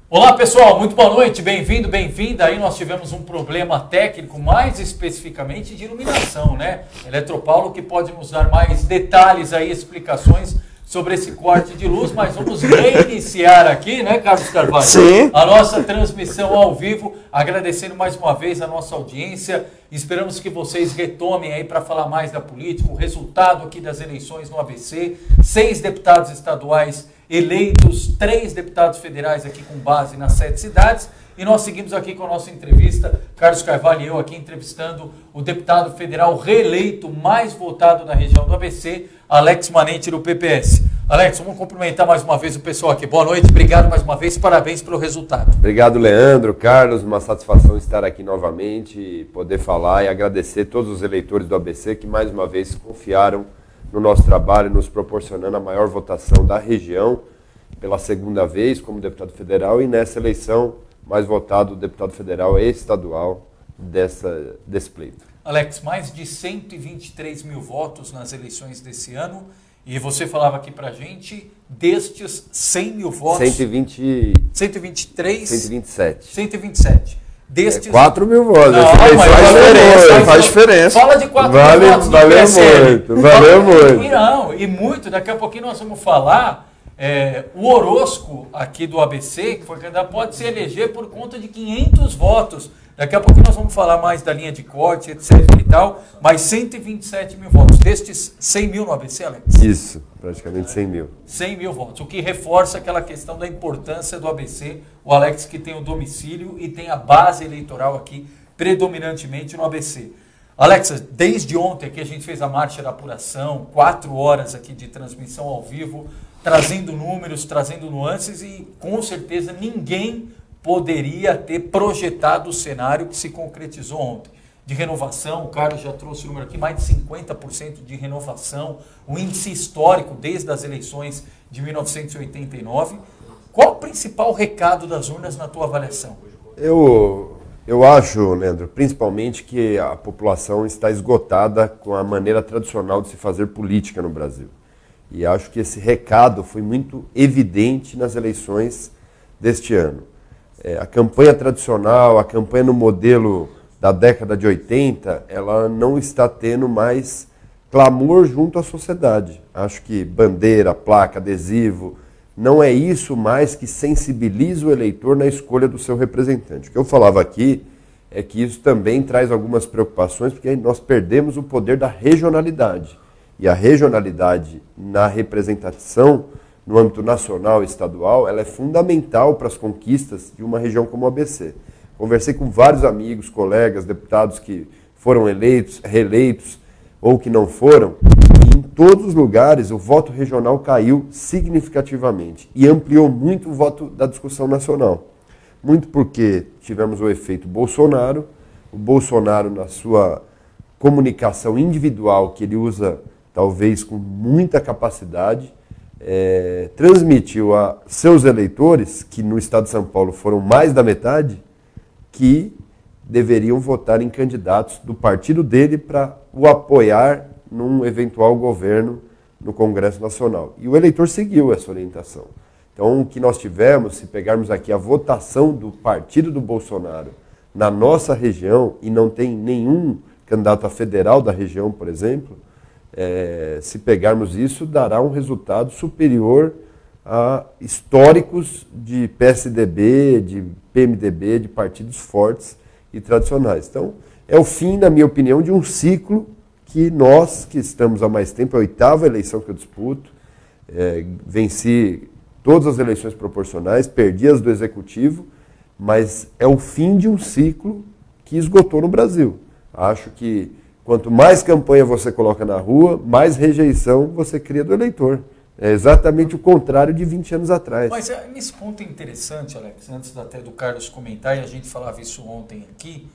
Olá pessoal, muito boa noite, bem-vindo, bem-vinda. Aí nós tivemos um problema técnico, mais especificamente de iluminação, né? Eletropaulo que pode nos dar mais detalhes aí, explicações sobre esse corte de luz, mas vamos reiniciar aqui, né, Carlos Carvalho? Sim. A nossa transmissão ao vivo, agradecendo mais uma vez a nossa audiência. Esperamos que vocês retomem aí para falar mais da política, o resultado aqui das eleições no ABC, 6 deputados estaduais eleitos, 3 deputados federais aqui com base nas 7 cidades. E nós seguimos aqui com a nossa entrevista, Carlos Carvalho e eu aqui entrevistando o deputado federal reeleito mais votado da região do ABC, Alex Manente do PPS. Alex, vamos cumprimentar mais uma vez o pessoal aqui. Boa noite, obrigado mais uma vez, parabéns pelo resultado. Obrigado, Leandro, Carlos, uma satisfação estar aqui novamente, poder falar e agradecer todos os eleitores do ABC que mais uma vez confiaram no nosso trabalho, nos proporcionando a maior votação da região pela segunda vez como deputado federal e nessa eleição mais votado deputado federal e estadual desse pleito. Alex, mais de 123 mil votos nas eleições desse ano e você falava aqui pra gente, destes 100 mil votos... 123... 127. Destes... 4 mil votos. Não, faz diferença. Fala de 4 mil votos. Valeu muito. E muito. Daqui a pouquinho nós vamos falar... o Orozco aqui do ABC, que foi candidato, pode se eleger por conta de 500 votos. Daqui a pouquinho nós vamos falar mais da linha de corte, etc e tal, mas 127 mil votos. Destes 100 mil no ABC, Alex? Isso, praticamente 100 mil. 100 mil votos, o que reforça aquela questão da importância do ABC, o Alex que tem o domicílio e tem a base eleitoral aqui predominantemente no ABC. Alexa, desde ontem que a gente fez a marcha da apuração, 4 horas aqui de transmissão ao vivo, trazendo números, trazendo nuances e com certeza ninguém poderia ter projetado o cenário que se concretizou ontem. De renovação, o Carlos já trouxe o número aqui, mais de 50% de renovação, o índice histórico desde as eleições de 1989. Qual o principal recado das urnas na tua avaliação? Eu acho, Leandro, principalmente que a população está esgotada com a maneira tradicional de se fazer política no Brasil. E acho que esse recado foi muito evidente nas eleições deste ano. A campanha tradicional, a campanha no modelo da década de 80, ela não está tendo mais clamor junto à sociedade. Acho que bandeira, placa, adesivo, não é isso mais que sensibiliza o eleitor na escolha do seu representante. O que eu falava aqui é que isso também traz algumas preocupações, porque nós perdemos o poder da regionalidade. E a regionalidade na representação no âmbito nacional e estadual, ela é fundamental para as conquistas de uma região como o ABC. Conversei com vários amigos, colegas, deputados que foram eleitos, reeleitos ou que não foram, e em todos os lugares o voto regional caiu significativamente e ampliou muito o voto da discussão nacional. Muito porque tivemos o efeito Bolsonaro, o Bolsonaro na sua comunicação individual, que ele usa talvez com muita capacidade, transmitiu a seus eleitores, que no estado de São Paulo foram mais da metade, que deveriam votar em candidatos do partido dele para o apoiar num eventual governo no Congresso Nacional. E o eleitor seguiu essa orientação. Então, o que nós tivemos, se pegarmos aqui a votação do partido do Bolsonaro na nossa região, e não tem nenhum candidato a federal da região, por exemplo, se pegarmos isso, dará um resultado superior a históricos de PSDB, de PMDB, de partidos fortes e tradicionais. Então, é o fim, na minha opinião, de um ciclo que nós, que estamos há mais tempo, é a 8ª eleição que eu disputo, venci todas as eleições proporcionais, perdi as do Executivo, mas é o fim de um ciclo que esgotou no Brasil. Acho que quanto mais campanha você coloca na rua, mais rejeição você cria do eleitor. É exatamente o contrário de 20 anos atrás. Mas nesse ponto é interessante, Alex, antes até do Carlos comentar, e a gente falava isso ontem aqui,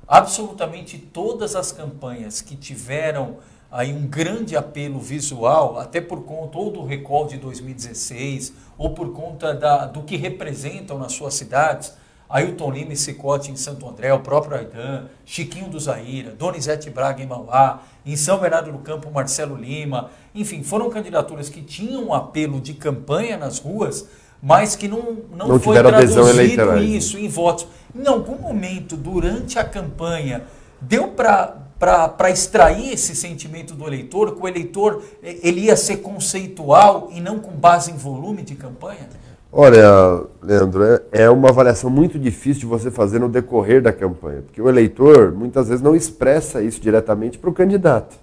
absolutamente todas as campanhas que tiveram aí um grande apelo visual, até por conta ou do recall de 2016, ou por conta do que representam nas suas cidades, Ailton Lima e Cicote em Santo André, o próprio Aidan, Chiquinho do Zaira, Donizete Braga em Mauá, em São Bernardo do Campo, Marcelo Lima, enfim, foram candidaturas que tinham um apelo de campanha nas ruas, mas que não foi traduzido isso em votos. Em algum momento, durante a campanha, deu para extrair esse sentimento do eleitor, que o eleitor ele ia ser conceitual e não com base em volume de campanha? Olha, Leandro, é uma avaliação muito difícil de você fazer no decorrer da campanha, porque o eleitor muitas vezes não expressa isso diretamente para o candidato.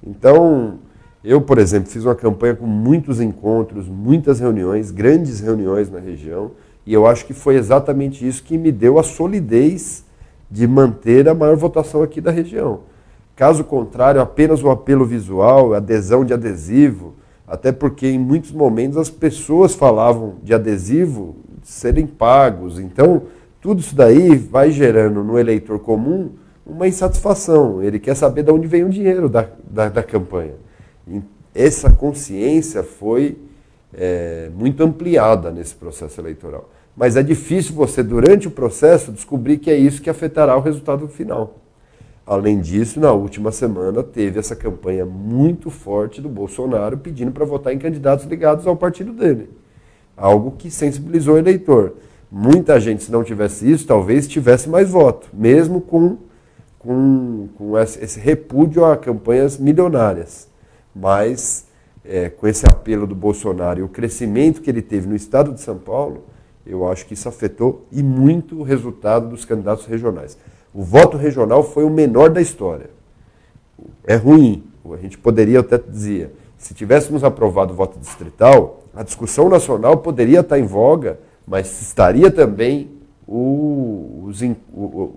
Então, eu, por exemplo, fiz uma campanha com muitos encontros, muitas reuniões, grandes reuniões na região, e eu acho que foi exatamente isso que me deu a solidez de manter a maior votação aqui da região. Caso contrário, apenas o apelo visual, adesão de adesivo, até porque em muitos momentos as pessoas falavam de adesivo serem pagos. Então, tudo isso daí vai gerando no eleitor comum uma insatisfação. Ele quer saber de onde vem o dinheiro da campanha. E essa consciência foi muito ampliada nesse processo eleitoral. Mas é difícil você, durante o processo, descobrir que é isso que afetará o resultado final. Além disso, na última semana, teve essa campanha muito forte do Bolsonaro pedindo para votar em candidatos ligados ao partido dele. Algo que sensibilizou o eleitor. Muita gente, se não tivesse isso, talvez tivesse mais voto, mesmo com esse repúdio a campanhas milionárias. Mas, com esse apelo do Bolsonaro e o crescimento que ele teve no estado de São Paulo, eu acho que isso afetou e muito o resultado dos candidatos regionais. O voto regional foi o menor da história. É ruim. A gente poderia até dizer, se tivéssemos aprovado o voto distrital, a discussão nacional poderia estar em voga, mas estaria também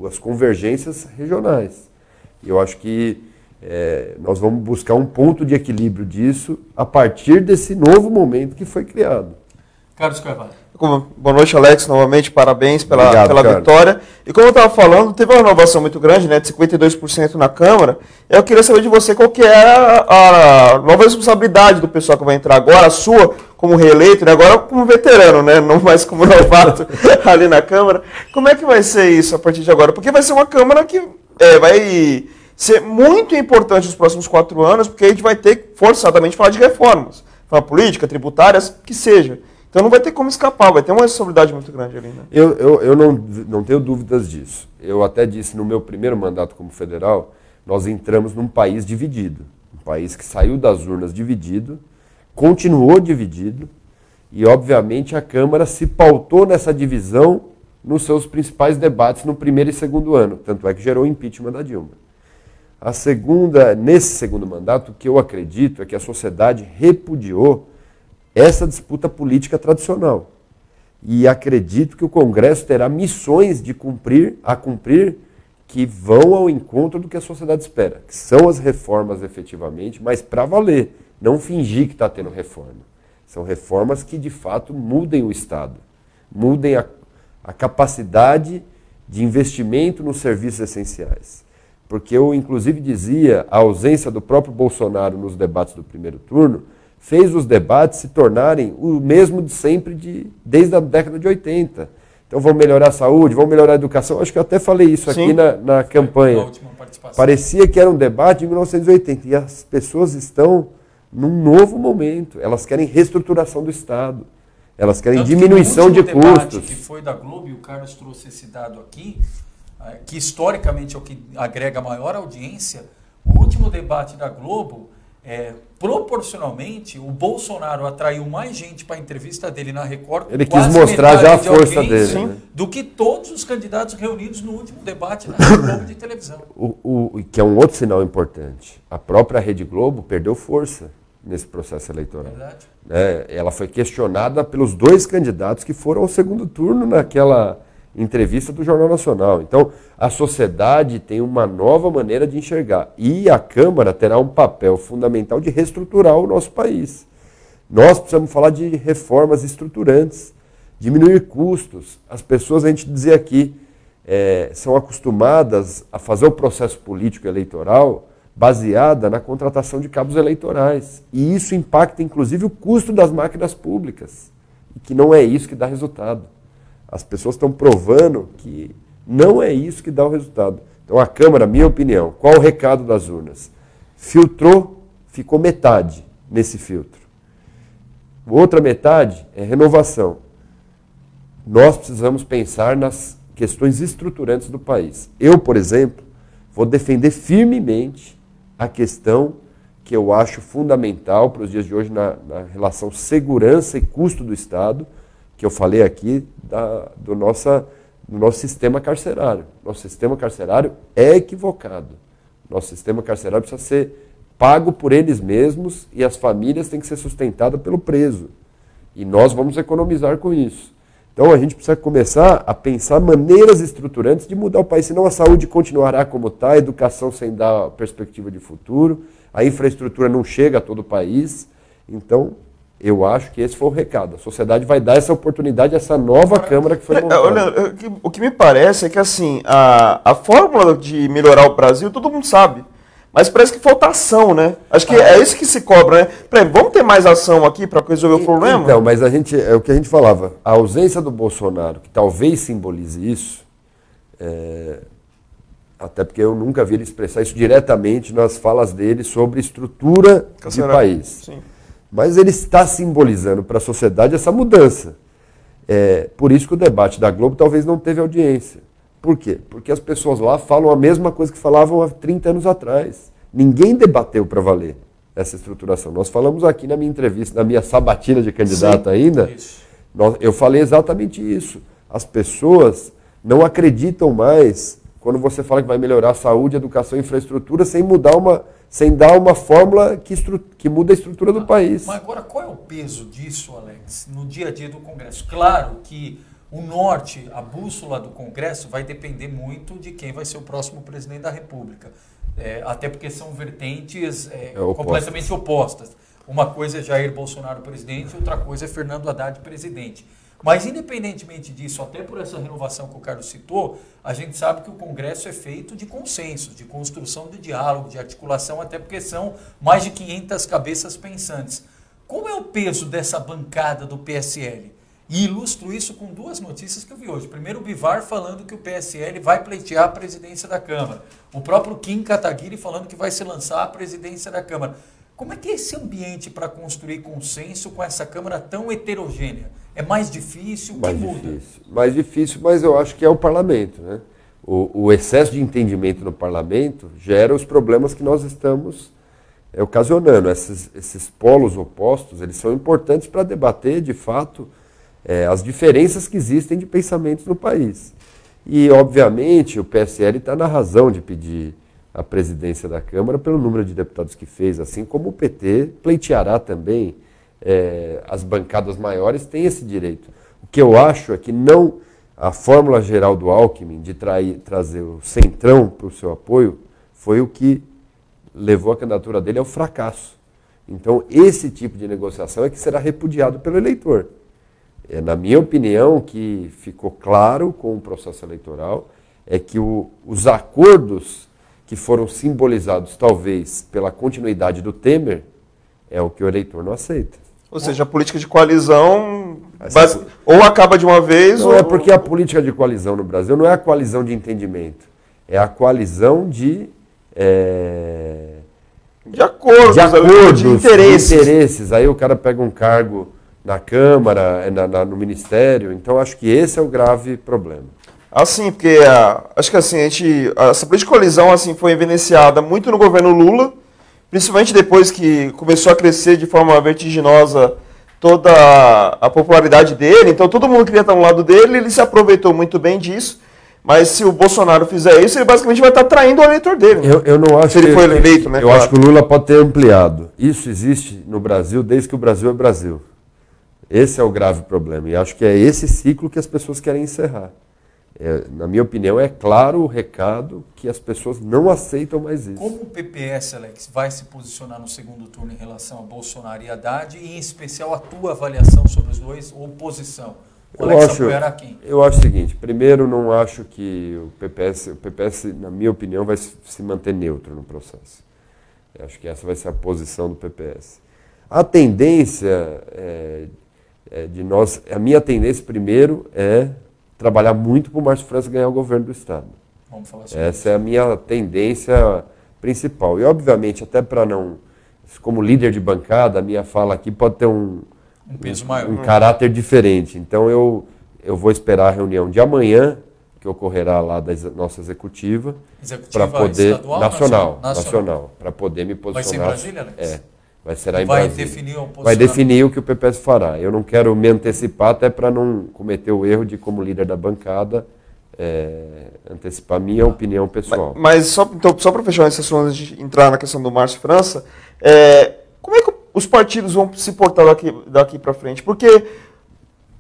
as convergências regionais. E eu acho que nós vamos buscar um ponto de equilíbrio disso a partir desse novo momento que foi criado. Carlos Carvalho. Boa noite, Alex, novamente, parabéns pela Obrigado, vitória. E como eu estava falando, teve uma renovação muito grande, né, de 52% na Câmara. Eu queria saber de você qual que é a nova responsabilidade do pessoal que vai entrar agora, a sua como reeleito, né, agora como veterano, né, não mais como novato ali na Câmara. Como é que vai ser isso a partir de agora? Porque vai ser uma Câmara que vai ser muito importante nos próximos 4 anos, porque a gente vai ter que forçadamente falar de reformas, falar política, tributárias, que seja. Então não vai ter como escapar, vai ter uma responsabilidade muito grande ali, né? Eu não tenho dúvidas disso. Eu até disse no meu primeiro mandato como federal, nós entramos num país dividido. Um país que saiu das urnas dividido, continuou dividido, e obviamente a Câmara se pautou nessa divisão nos seus principais debates no primeiro e segundo ano. Tanto é que gerou o impeachment da Dilma. Nesse segundo mandato, o que eu acredito é que a sociedade repudiou essa disputa política tradicional. E acredito que o Congresso terá missões de cumprir que vão ao encontro do que a sociedade espera, que são as reformas efetivamente, mas para valer, não fingir que está tendo reforma. São reformas que de fato mudem o Estado, mudem a capacidade de investimento nos serviços essenciais. Porque eu inclusive dizia, a ausência do próprio Bolsonaro nos debates do primeiro turno fez os debates se tornarem o mesmo de sempre, desde a década de 80. Então vão melhorar a saúde, vão melhorar a educação. Acho que eu até falei isso aqui na campanha. Na última participação. Parecia que era um debate de 1980. E as pessoas estão num novo momento. Elas querem reestruturação do Estado. Elas querem diminuição de custos. O debate que foi da Globo, e o Carlos trouxe esse dado aqui, que historicamente é o que agrega maior audiência, o último debate da Globo, proporcionalmente, o Bolsonaro atraiu mais gente para a entrevista dele na Record. Ele quis mostrar já a força dele, né? Do que todos os candidatos reunidos no último debate na Rede Globo de televisão. Que é um outro sinal importante. A própria Rede Globo perdeu força nesse processo eleitoral. Verdade. Ela foi questionada pelos 2 candidatos que foram ao segundo turno naquela entrevista do Jornal Nacional. Então, a sociedade tem uma nova maneira de enxergar. E a Câmara terá um papel fundamental de reestruturar o nosso país. Nós precisamos falar de reformas estruturantes, diminuir custos. As pessoas, a gente dizia aqui, são acostumadas a fazer o processo político eleitoral baseada na contratação de cabos eleitorais. E isso impacta, inclusive, o custo das máquinas públicas. E que não é isso que dá resultado. As pessoas estão provando que não é isso que dá o resultado. Então a Câmara, minha opinião, qual o recado das urnas? Filtrou, ficou metade nesse filtro. Outra metade é renovação. nós precisamos pensar nas questões estruturantes do país. Eu, por exemplo, vou defender firmemente a questão que eu acho fundamental para os dias de hoje na relação segurança e custo do Estado, que eu falei aqui do nosso sistema carcerário. Nosso sistema carcerário é equivocado. Nosso sistema carcerário precisa ser pago por eles mesmos e as famílias têm que ser sustentadas pelo preso. E nós vamos economizar com isso. Então a gente precisa começar a pensar maneiras estruturantes de mudar o país, senão a saúde continuará como está, a educação sem dar perspectiva de futuro, a infraestrutura não chega a todo o país. Então, eu acho que esse foi o recado. A sociedade vai dar essa oportunidade a essa nova Câmara que foi montada. O que me parece é que assim, a fórmula de melhorar o Brasil todo mundo sabe. Mas parece que falta ação, né? Acho que é isso que se cobra, né? Peraí, vamos ter mais ação aqui para resolver o problema? Então, mas é o que a gente falava. A ausência do Bolsonaro, que talvez simbolize isso, até porque eu nunca vi ele expressar isso diretamente nas falas dele sobre estrutura de país. Sim. Mas ele está simbolizando para a sociedade essa mudança. Por isso que o debate da Globo talvez não teve audiência. Por quê? Porque as pessoas lá falam a mesma coisa que falavam há 30 anos atrás. Ninguém debateu para valer essa estruturação. Nós falamos aqui na minha entrevista, na minha sabatina de candidato ainda, eu falei exatamente isso. As pessoas não acreditam mais quando você fala que vai melhorar a saúde, a educação e a infraestrutura sem dar uma fórmula que muda a estrutura do país. Mas agora, qual é o peso disso, Alex, no dia a dia do Congresso? Claro que o norte, a bússola do Congresso, vai depender muito de quem vai ser o próximo presidente da República. Até porque são vertentes completamente opostas. Uma coisa é Jair Bolsonaro presidente, outra coisa é Fernando Haddad presidente. Mas, independentemente disso, até por essa renovação que o Carlos citou, a gente sabe que o Congresso é feito de consensos, de construção de diálogo, de articulação, até porque são mais de 500 cabeças pensantes. Qual é o peso dessa bancada do PSL? E ilustro isso com duas notícias que eu vi hoje. Primeiro, o Bivar falando que o PSL vai pleitear a presidência da Câmara. O próprio Kim Kataguiri falando que vai se lançar a presidência da Câmara. Como é que é esse ambiente para construir consenso com essa Câmara tão heterogênea? É mais difícil? O que muda? Mais difícil, mas eu acho que é o parlamento, né? O excesso de entendimento no parlamento gera os problemas que nós estamos ocasionando. Esses polos opostos, eles são importantes para debater, de fato, as diferenças que existem de pensamentos no país. E, obviamente, o PSL está na razão de pedir a presidência da Câmara pelo número de deputados que fez, assim como o PT pleiteará também. As bancadas maiores têm esse direito. O que eu acho é que não a fórmula geral do Alckmin de trazer o centrão para o seu apoio foi o que levou a candidatura dele ao fracasso. Então, esse tipo de negociação é que será repudiado pelo eleitor. Na minha opinião, o que ficou claro com o processo eleitoral é que os acordos que foram simbolizados, talvez, pela continuidade do Temer, é o que o eleitor não aceita. Ou seja, a política de coalizão ou acaba de uma vez... Não, é porque a política de coalizão no Brasil não é a coalizão de entendimento, é a coalizão de acordos, de interesses. Aí o cara pega um cargo na Câmara, no Ministério. Então, acho que esse é o grave problema. Assim, porque acho que assim, essa política de coalizão assim, foi evidenciada muito no governo Lula, principalmente depois que começou a crescer de forma vertiginosa toda a popularidade dele. Então, todo mundo queria estar no lado dele, ele se aproveitou muito bem disso. Mas se o Bolsonaro fizer isso, ele basicamente vai estar traindo o eleitor dele. Né? Eu não acho se ele for eleito, né? Eu acho que o Lula pode ter ampliado. Isso existe no Brasil desde que o Brasil é Brasil. Esse é o grave problema. E acho que é esse ciclo que as pessoas querem encerrar. Na minha opinião, é claro o recado que as pessoas não aceitam mais isso. Como o PPS, Alex, vai se posicionar no segundo turno em relação a Bolsonaro e Haddad, e em especial a tua avaliação sobre os dois, ou posição? O Alex apoiará quem? Eu acho o seguinte, primeiro, não acho que o PPS, na minha opinião, vai se manter neutro no processo. Eu acho que essa vai ser a posição do PPS. A tendência a minha tendência, primeiro, é trabalhar muito para o Márcio França ganhar o governo do Estado. Vamos falar sobre Essa é a minha tendência principal. E, obviamente, até para não... Como líder de bancada, a minha fala aqui pode ter um peso maior. Um caráter diferente. Então, eu vou esperar a reunião de amanhã, que ocorrerá lá da nossa executiva para poder estadual, nacional, para poder me posicionar. Vai ser em Brasília, Alex? Vai ser em Vai Brasília. definir o posicionamento. Vai definir o que o PPS fará. Eu não quero me antecipar, até para não cometer o erro de, como líder da bancada, antecipar minha opinião pessoal. Mas só para fechar esse assunto, antes de entrar na questão do Márcio França, como é que os partidos vão se portar daqui para frente? Porque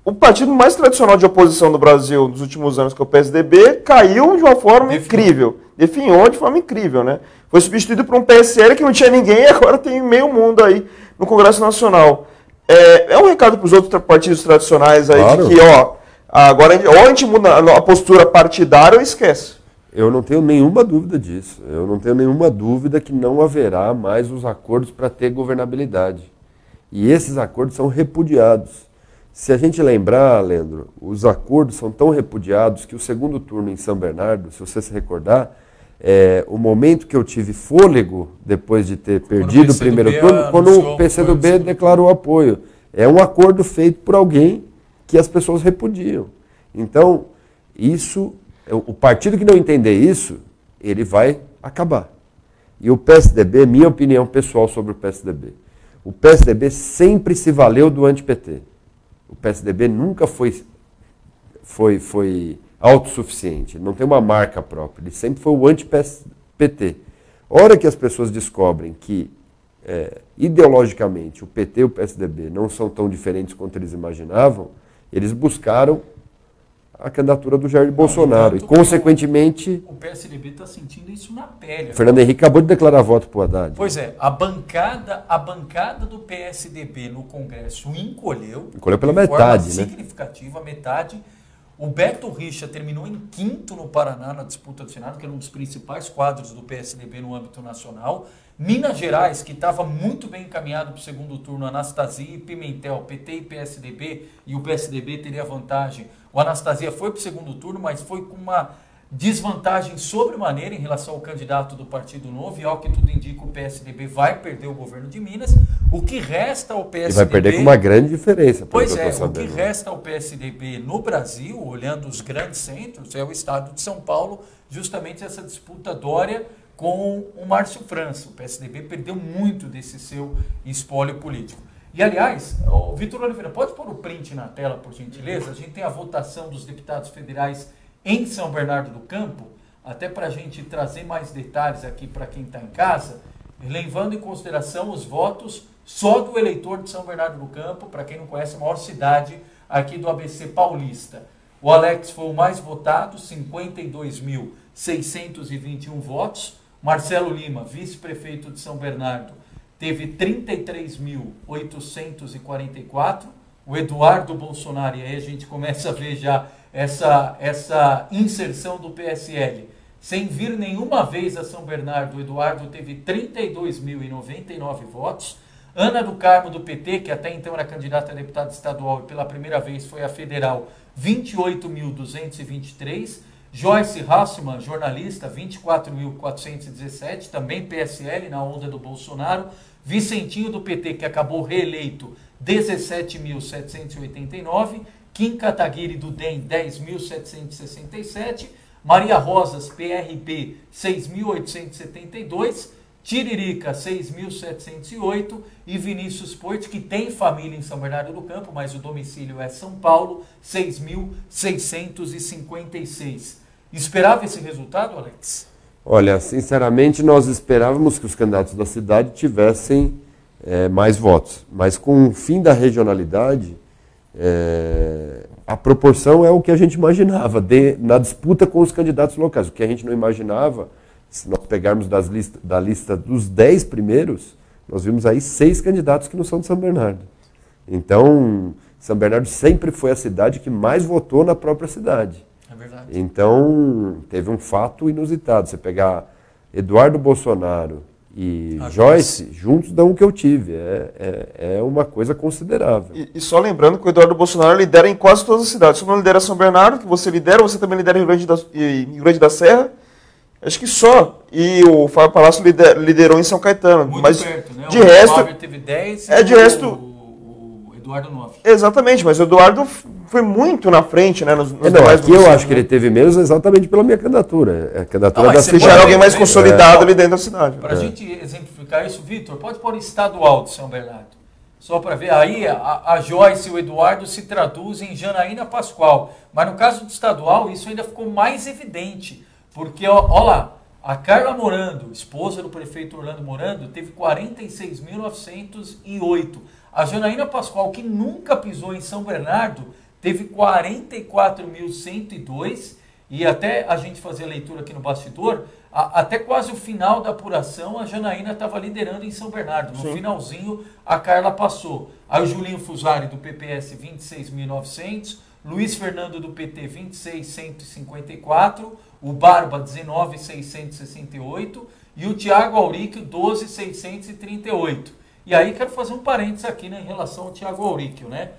o partido mais tradicional de oposição do Brasil nos últimos anos, que é o PSDB, caiu de uma forma incrível. Definhou de forma incrível, né? Foi substituído por um PSL que não tinha ninguém e agora tem meio mundo aí no Congresso Nacional. É um recado para os outros partidos tradicionais aí, claro, de que, agora ou a gente muda a postura partidária ou esquece. Eu não tenho nenhuma dúvida disso. Eu não tenho nenhuma dúvida que não haverá mais os acordos para ter governabilidade. E esses acordos são repudiados. Se a gente lembrar, Leandro, os acordos são tão repudiados que o segundo turno em São Bernardo, se você se recordar, o momento que eu tive fôlego, depois de ter perdido o primeiro turno, quando o PCdoB declarou apoio. É um acordo feito por alguém que as pessoas repudiam. Então, o partido que não entender isso, ele vai acabar. E o PSDB, minha opinião pessoal sobre o PSDB sempre se valeu do anti-PT. O PSDB nunca foi autossuficiente, não tem uma marca própria, ele sempre foi o anti-PT. A hora que as pessoas descobrem que, ideologicamente, o PT e o PSDB não são tão diferentes quanto eles imaginavam, eles buscaram a candidatura do Jair Bolsonaro. E, consequentemente... O PSDB está sentindo isso na pele. O Fernando Henrique acabou de declarar voto para o Haddad. Pois é, a bancada do PSDB no Congresso encolheu pela metade, né? Significativa, metade. O Beto Richa terminou em quinto no Paraná na disputa do Senado, que era um dos principais quadros do PSDB no âmbito nacional. Minas Gerais, que estava muito bem encaminhado para o segundo turno, Anastasia e Pimentel, PT e PSDB, e o PSDB teria vantagem. O Anastasia foi para o segundo turno, mas foi com uma desvantagem sobremaneira em relação ao candidato do Partido Novo, e ao que tudo indica, o PSDB vai perder o governo de Minas. O que resta ao PSDB... E vai perder com uma grande diferença. Pois é, o que resta ao PSDB no Brasil, olhando os grandes centros, é o estado de São Paulo, justamente essa disputa Dória com o Márcio França. O PSDB perdeu muito desse seu espólio político. E, aliás, o Vitor Oliveira, pode pôr o print na tela, por gentileza? A gente tem a votação dos deputados federais em São Bernardo do Campo, até para a gente trazer mais detalhes aqui para quem está em casa, levando em consideração os votos só do eleitor de São Bernardo do Campo, para quem não conhece, a maior cidade aqui do ABC paulista. O Alex foi o mais votado, 52.621 votos. Marcelo Lima, vice-prefeito de São Bernardo, teve 33.844. O Eduardo Bolsonaro, e aí a gente começa a ver já essa inserção do PSL. Sem vir nenhuma vez a São Bernardo, o Eduardo teve 32.099 votos. Ana do Carmo, do PT, que até então era candidata a deputada estadual e pela primeira vez foi a federal, 28.223. Joyce Hasselmann, jornalista, 24.417, também PSL, na onda do Bolsonaro. Vicentinho, do PT, que acabou reeleito, 17.789. Kim Kataguiri, do DEM, 10.767. Maria Rosas, PRB, 6.872. Tiririca, 6.708. E Vinícius Poit, que tem família em São Bernardo do Campo, mas o domicílio é São Paulo, 6.656. Esperava esse resultado, Alex? Olha, sinceramente, nós esperávamos que os candidatos da cidade tivessem mais votos. Mas com o fim da regionalidade, a proporção é o que a gente imaginava na disputa com os candidatos locais. O que a gente não imaginava, se nós pegarmos da lista dos 10 primeiros, nós vimos aí 6 candidatos que não são de São Bernardo. Então, São Bernardo sempre foi a cidade que mais votou na própria cidade. É verdade. Então, teve um fato inusitado. Você pegar Eduardo Bolsonaro e Joyce, juntos dão o que eu tive. É uma coisa considerável. E só lembrando que o Eduardo Bolsonaro lidera em quase todas as cidades. Só não lidera São Bernardo, que você lidera, você também lidera Rio Grande da Serra. Acho que só. E o Fábio Palácio liderou em São Caetano. Muito mas perto, né? De resto, Fábio teve 10 de resto, o Eduardo 9. Exatamente, mas o Eduardo foi muito na frente, né? Nos Não, demais aqui eu municípios, acho que ele teve menos exatamente pela minha candidatura. A candidatura Não, da mas você Você cidade. já era alguém mais É. consolidado ali dentro da cidade. Para a gente exemplificar isso, Vitor, pode pôr estadual de São Bernardo. Só para ver, aí a Joyce e o Eduardo se traduzem em Janaína Pascoal. Mas no caso do estadual, isso ainda ficou mais evidente. Porque, ó lá, a Carla Morando, esposa do prefeito Orlando Morando, teve 46.908. A Janaína Pascoal, que nunca pisou em São Bernardo, teve 44.102. E até a gente fazer a leitura aqui no bastidor, até quase o final da apuração, a Janaína estava liderando em São Bernardo. No finalzinho, a Carla passou. Aí o Julinho Fusari, do PPS, 26.900. Luiz Fernando, do PT, 26.154. O Barba, 19.668. E o Tiago Auríquio, 12.638. E aí quero fazer um parênteses aqui, né, em relação ao Tiago Auríquio, né?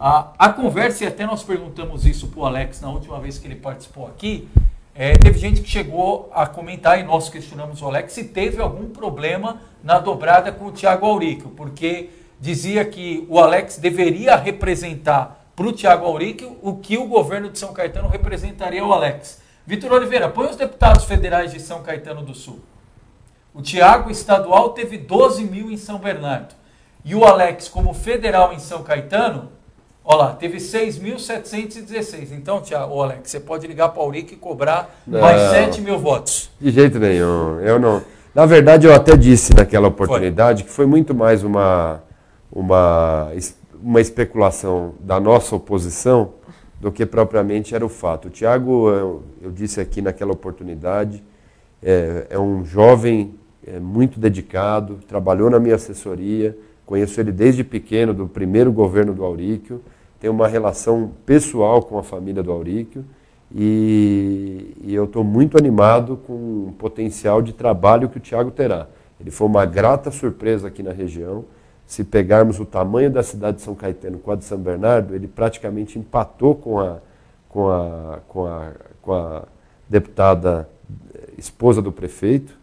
A conversa, e até nós perguntamos isso para o Alex na última vez que ele participou aqui, teve gente que chegou a comentar, e nós questionamos o Alex, se teve algum problema na dobrada com o Tiago Auríquio, porque dizia que o Alex deveria representar para o Tiago Auríquio o que o governo de São Caetano representaria ao Alex. Vitor Oliveira, põe os deputados federais de São Caetano do Sul. O Tiago estadual teve 12 mil em São Bernardo. E o Alex, como federal em São Caetano, olha lá, teve 6.716. Então, Tiago, Alex, você pode ligar para o Auric e cobrar mais 7 mil votos. De jeito nenhum. Eu não. Na verdade, eu até disse naquela oportunidade que foi muito mais uma especulação da nossa oposição do que propriamente era o fato. O Tiago, eu disse aqui naquela oportunidade, é um jovem muito dedicado, trabalhou na minha assessoria, conheço ele desde pequeno, do primeiro governo do Auríquio, tem uma relação pessoal com a família do Auríquio e eu estou muito animado com o potencial de trabalho que o Tiago terá. Ele foi uma grata surpresa aqui na região. Se pegarmos o tamanho da cidade de São Caetano com a de São Bernardo, ele praticamente empatou com a deputada esposa do prefeito,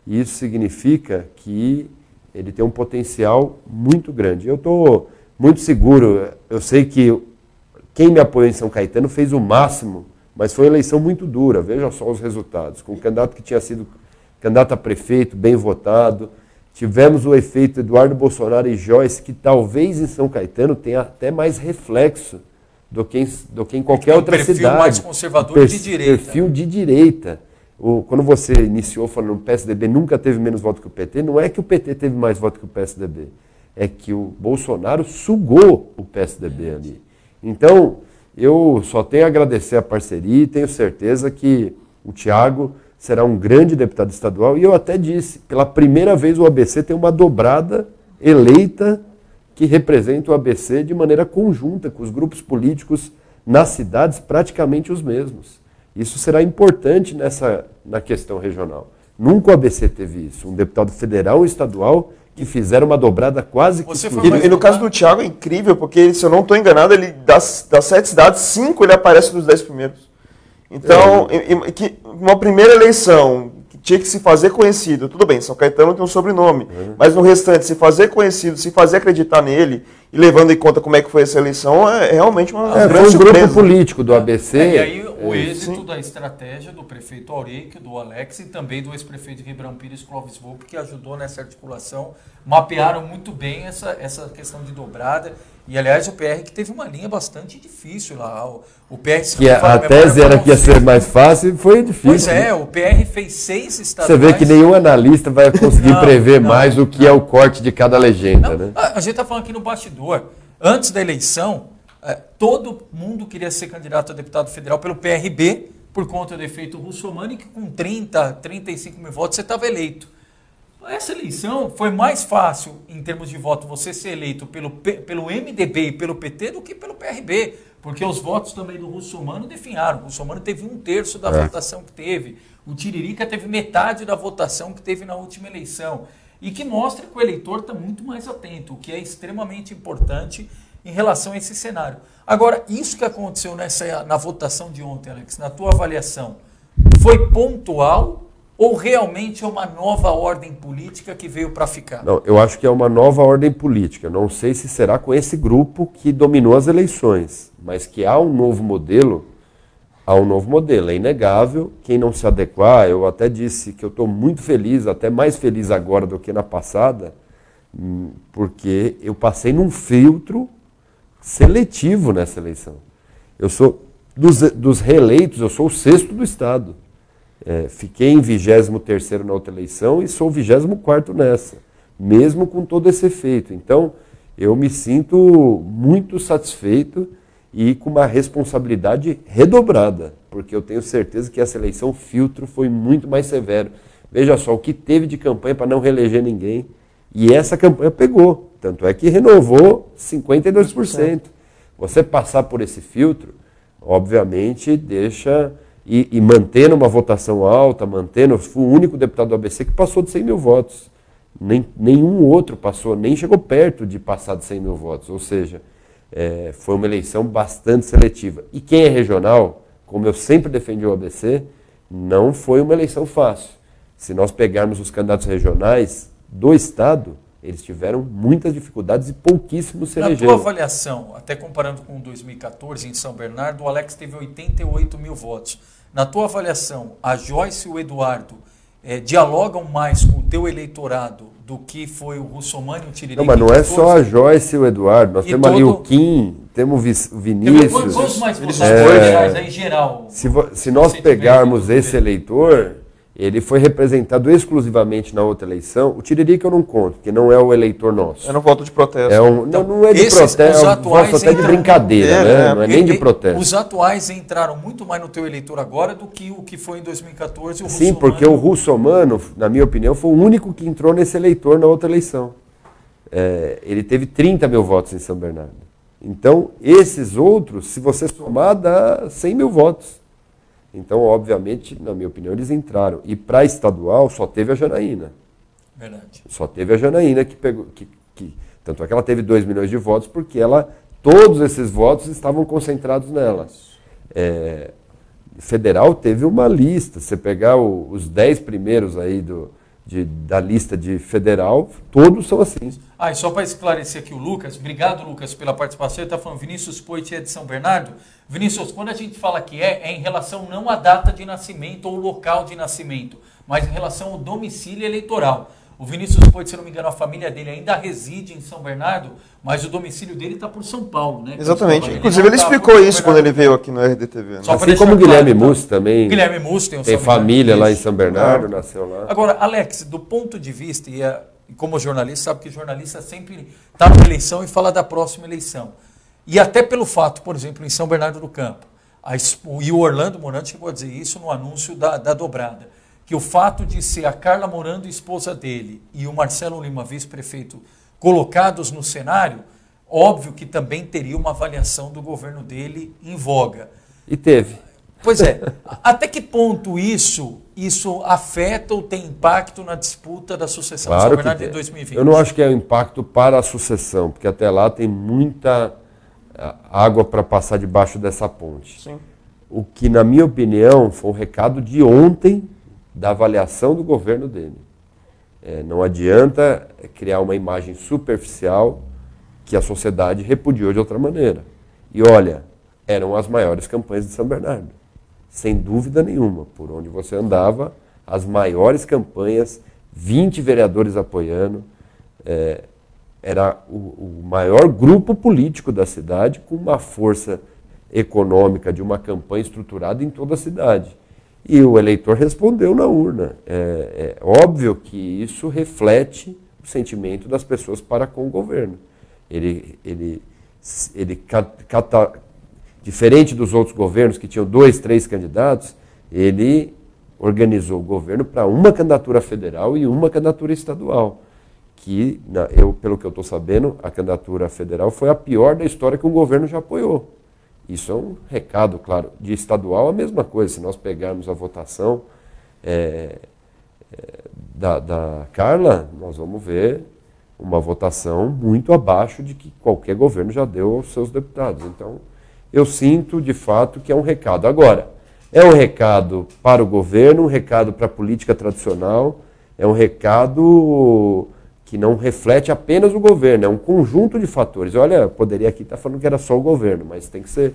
e isso significa que ele tem um potencial muito grande. Eu estou muito seguro, eu sei que quem me apoiou em São Caetano fez o máximo, mas foi uma eleição muito dura, veja só os resultados. Com um candidato que tinha sido candidato a prefeito, bem votado, tivemos o efeito Eduardo Bolsonaro e Joyce, que talvez em São Caetano tenha até mais reflexo do que em qualquer outra cidade. Perfil mais conservador de direita. Perfil de direita. Quando você iniciou falando que o PSDB nunca teve menos voto que o PT, não é que o PT teve mais voto que o PSDB, é que o Bolsonaro sugou o PSDB ali. Então, eu só tenho a agradecer a parceria e tenho certeza que o Tiago será um grande deputado estadual. E eu até disse, pela primeira vez o ABC tem uma dobrada eleita que representa o ABC de maneira conjunta, com os grupos políticos nas cidades praticamente os mesmos. Isso será importante na questão regional. Nunca o ABC teve isso. Um deputado federal e estadual que fizeram uma dobrada quase que exclusiva. E no caso do Tiago é incrível, porque se eu não estou enganado, ele das 7 cidades, 5 ele aparece nos 10 primeiros. Então, uma primeira eleição que tinha que se fazer conhecido, tudo bem, São Caetano tem um sobrenome, mas no restante, se fazer conhecido, se fazer acreditar nele, e levando em conta como é que foi essa eleição, é realmente uma grande foi um grupo político do ABC. E aí o êxito da estratégia do prefeito Auríquio, do Alex e também do ex-prefeito de Ribeirão Pires, Clóvis Volpe, que ajudou nessa articulação, mapearam muito bem essa questão de dobrada. E, aliás, o PR que teve uma linha bastante difícil lá. O PR, que a tese era que ia ser mais fácil, foi difícil. Pois é, o PR fez 6 estaduais. Você vê que nenhum analista vai conseguir prever mais o que é o corte de cada legenda. Né? A gente está falando aqui no bastidor. Antes da eleição, todo mundo queria ser candidato a deputado federal pelo PRB, por conta do efeito Russomani, que com 35 mil votos você estava eleito. Essa eleição foi mais fácil, em termos de voto, você ser eleito pelo MDB e pelo PT do que pelo PRB, porque os votos também do Russomano definharam. O Russomano teve 1/3 da votação que teve. O Tiririca teve metade da votação que teve na última eleição. E que mostra que o eleitor está muito mais atento, o que é extremamente importante em relação a esse cenário. Agora, isso que aconteceu na votação de ontem, Alex, na tua avaliação, foi pontual Ou realmente é uma nova ordem política que veio para ficar? Não, eu acho que é uma nova ordem política. Não sei se será com esse grupo que dominou as eleições, mas que há um novo modelo. Há um novo modelo, é inegável. Quem não se adequar, eu até disse que eu estou muito feliz, até mais feliz agora do que na passada, porque eu passei num filtro seletivo nessa eleição. Eu sou, dos reeleitos, eu sou o 6º do Estado. Fiquei em 23º na outra eleição e sou o 24º nessa, mesmo com todo esse efeito. Então, eu me sinto muito satisfeito e com uma responsabilidade redobrada, porque eu tenho certeza que essa eleição, o filtro foi muito mais severo. Veja só, o que teve de campanha para não reeleger ninguém, e essa campanha pegou, tanto é que renovou 52%. Você passar por esse filtro, obviamente, deixa, e mantendo uma votação alta, fui o único deputado do ABC que passou de 100 mil votos. Nenhum outro passou, nem chegou perto de passar de 100 mil votos, ou seja, foi uma eleição bastante seletiva. E quem é regional, como eu sempre defendi o ABC, não foi uma eleição fácil. Se nós pegarmos os candidatos regionais do Estado, eles tiveram muitas dificuldades e pouquíssimos se elegeram. Na tua avaliação, até comparando com 2014 em São Bernardo, o Alex teve 88 mil votos. Na tua avaliação, a Joyce e o Eduardo dialogam mais com o teu eleitorado do que foi o Russomano e o Tiririca? Não, mas não é só a Joyce e o Eduardo. Nós temos ali o Kim, temos o Vinícius. Quantos mais votados em geral? Se nós pegarmos esse eleitor, ele foi representado exclusivamente na outra eleição. O Tiririca eu não conto, porque não é o eleitor nosso. É no voto de protesto. Não é de protesto, é um voto até de brincadeira, né? Não é nem de protesto. Os atuais entraram muito mais no teu eleitor agora do que o que foi em 2014 o Russomano. Sim, porque o Russomano, na minha opinião, foi o único que entrou nesse eleitor na outra eleição. Ele teve 30 mil votos em São Bernardo. Então, esses outros, se você somar, dá 100 mil votos. Então, obviamente, na minha opinião, eles entraram. E para estadual, só teve a Janaína. Verdade. Só teve a Janaína que pegou. Tanto é que ela teve 2 milhões de votos, porque todos esses votos estavam concentrados nela. Federal teve uma lista. Você pegar os 10 primeiros aí da lista de federal, todos são assim. E só para esclarecer aqui o Lucas, obrigado, Lucas, pela participação. Ele está falando, Vinícius Poit é de São Bernardo. Vinícius, quando a gente fala que é em relação não à data de nascimento ou local de nascimento, mas em relação ao domicílio eleitoral. O Vinícius Poit, se não me engano, a família dele ainda reside em São Bernardo, mas o domicílio dele está por São Paulo, né? Exatamente. Inclusive, ele explicou isso quando ele veio aqui no RDTV. Né? Assim como o Guilherme Mussi também. Guilherme Mussi tem família lá em São Bernardo, nasceu lá. Agora, Alex, do ponto de vista, e como jornalista, sabe que jornalista sempre está na eleição e fala da próxima eleição. E até pelo fato, por exemplo, em São Bernardo do Campo, e o Orlando Morandi chegou a dizer isso no anúncio da dobrada, que o fato de ser a Carla Morando, esposa dele, e o Marcelo Lima, vice-prefeito, colocados no cenário, óbvio que também teria uma avaliação do governo dele em voga. E teve. Pois é. Até que ponto isso afeta ou tem impacto na disputa da sucessão de São Bernardo em 2020? Eu não acho que é um impacto para a sucessão, porque até lá tem muita água para passar debaixo dessa ponte. Sim. O que, na minha opinião, foi um recado de ontem da avaliação do governo dele. Não adianta criar uma imagem superficial que a sociedade repudiou de outra maneira. E olha, eram as maiores campanhas de São Bernardo. Sem dúvida nenhuma, por onde você andava, as maiores campanhas, 20 vereadores apoiando, era o maior grupo político da cidade, com uma força econômica de uma campanha estruturada em toda a cidade. E o eleitor respondeu na urna. É óbvio que isso reflete o sentimento das pessoas para com o governo. Diferente dos outros governos que tinham 2, 3 candidatos, ele organizou o governo para uma candidatura federal e uma candidatura estadual. Que, pelo que eu estou sabendo, a candidatura federal foi a pior da história que um governo já apoiou. Isso é um recado, claro. De estadual, a mesma coisa. Se nós pegarmos a votação da Carla, nós vamos ver uma votação muito abaixo de que qualquer governo já deu aos seus deputados. Então, eu sinto, de fato, que é um recado. Agora, É um recado para o governo, um recado para a política tradicional, é um recado que não reflete apenas o governo, é um conjunto de fatores. Olha, poderia aqui estar falando que era só o governo, mas tem que ser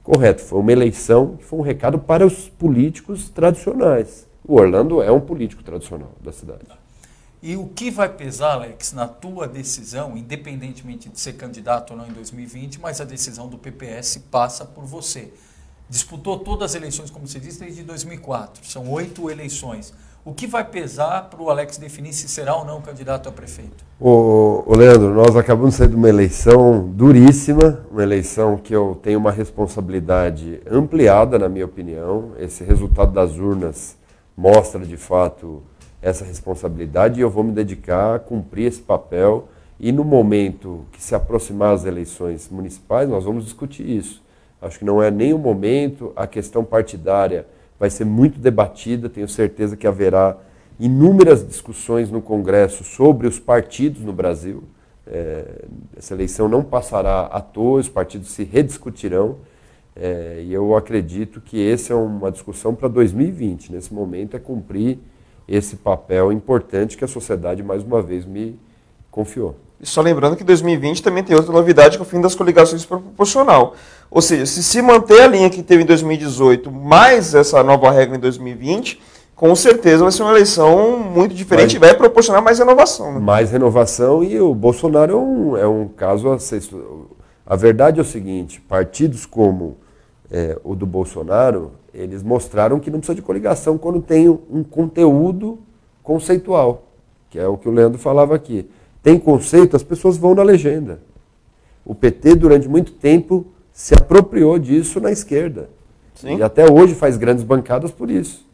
correto. Foi uma eleição que foi um recado para os políticos tradicionais. O Orlando é um político tradicional da cidade. E o que vai pesar, Alex, na tua decisão, independentemente de ser candidato ou não em 2020, mas a decisão do PPS passa por você. Disputou todas as eleições, como você disse, desde 2004. São 8 eleições. O que vai pesar para o Alex definir se será ou não candidato a prefeito? Ô Leandro, nós acabamos de sair de uma eleição duríssima, uma eleição que eu tenho uma responsabilidade ampliada, na minha opinião. Esse resultado das urnas mostra, de fato, essa responsabilidade e eu vou me dedicar a cumprir esse papel. E no momento que se aproximar as eleições municipais, nós vamos discutir isso. Acho que não é nem o momento, a questão partidária vai ser muito debatida, tenho certeza que haverá inúmeras discussões no Congresso sobre os partidos no Brasil. Essa eleição não passará à toa, os partidos se rediscutirão, e eu acredito que essa é uma discussão para 2020. Nesse momento é cumprir esse papel importante que a sociedade mais uma vez me confiou. E só lembrando que 2020 também tem outra novidade, que é o fim das coligações por proporcional. Ou seja, se manter a linha que teve em 2018, mais essa nova regra em 2020, com certeza vai ser uma eleição muito diferente e vai proporcionar mais renovação. Né? Mais renovação, e o Bolsonaro é um caso a ser... A verdade é o seguinte, partidos como o do Bolsonaro, eles mostraram que não precisa de coligação quando tem um conteúdo conceitual, que é o que o Leandro falava aqui. Tem conceito, as pessoas vão na legenda. O PT, durante muito tempo, se apropriou disso na esquerda. Sim. E até hoje faz grandes bancadas por isso.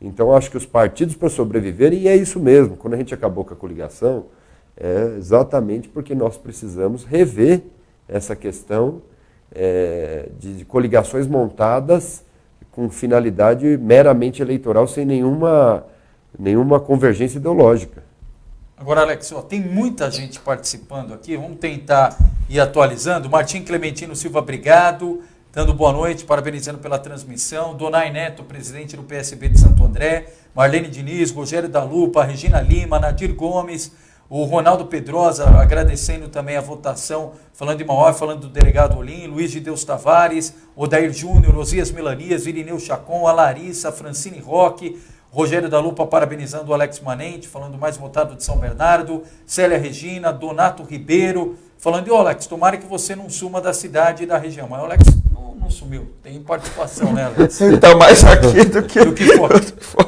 Então, acho que os partidos, para sobreviverem, e é isso mesmo, quando a gente acabou com a coligação, é exatamente porque nós precisamos rever essa questão de coligações montadas com finalidade meramente eleitoral, sem nenhuma convergência ideológica. Agora, Alex, tem muita gente participando aqui, vamos tentar ir atualizando. Martim Clementino Silva, obrigado, dando boa noite, parabenizando pela transmissão. Donai Neto, presidente do PSB de Santo André. Marlene Diniz, Rogério da Lupa, Regina Lima, Nadir Gomes, o Ronaldo Pedrosa, agradecendo também a votação, falando de Mauá, falando do delegado Olim, Luiz de Deus Tavares, Odair Júnior, Osias Melanias, Irineu Chacon, a Larissa, Francine Roque, Rogério da Lupa parabenizando o Alex Manente, falando mais votado de São Bernardo, Célia Regina, Donato Ribeiro, falando, ô Alex, tomara que você não suma da cidade e da região. Mas o Alex não sumiu, tem participação, né, Alex? Ele está mais aqui do que fora.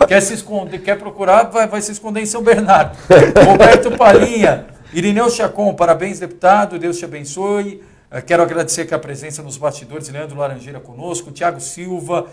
Quer se esconder, quer procurar, vai se esconder em São Bernardo. Roberto Palinha, Irineu Chacon, parabéns, deputado, Deus te abençoe. Quero agradecer aqui a presença nos bastidores, Leandro Laranjeira conosco, Tiago Silva,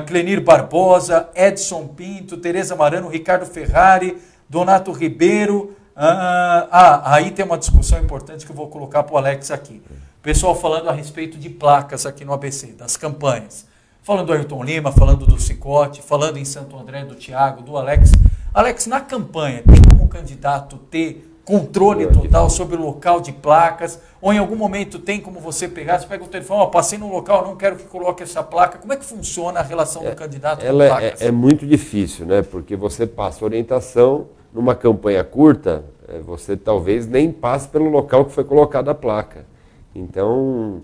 Clenir Barbosa, Edson Pinto, Tereza Marano, Ricardo Ferrari, Donato Ribeiro. Aí tem uma discussão importante que eu vou colocar para o Alex aqui. Pessoal falando a respeito de placas aqui no ABC, das campanhas. Falando do Ayrton Lima, falando do Cicote, falando em Santo André, do Tiago, do Alex. Alex, na campanha, tem como candidato ter controle total sobre o local de placas, ou em algum momento tem como você pegar, você pega o telefone, passei no local, não quero que coloque essa placa. Como é que funciona a relação do candidato com placas? É muito difícil, né? Porque você passa orientação, numa campanha curta, você talvez nem passe pelo local que foi colocada a placa. Então,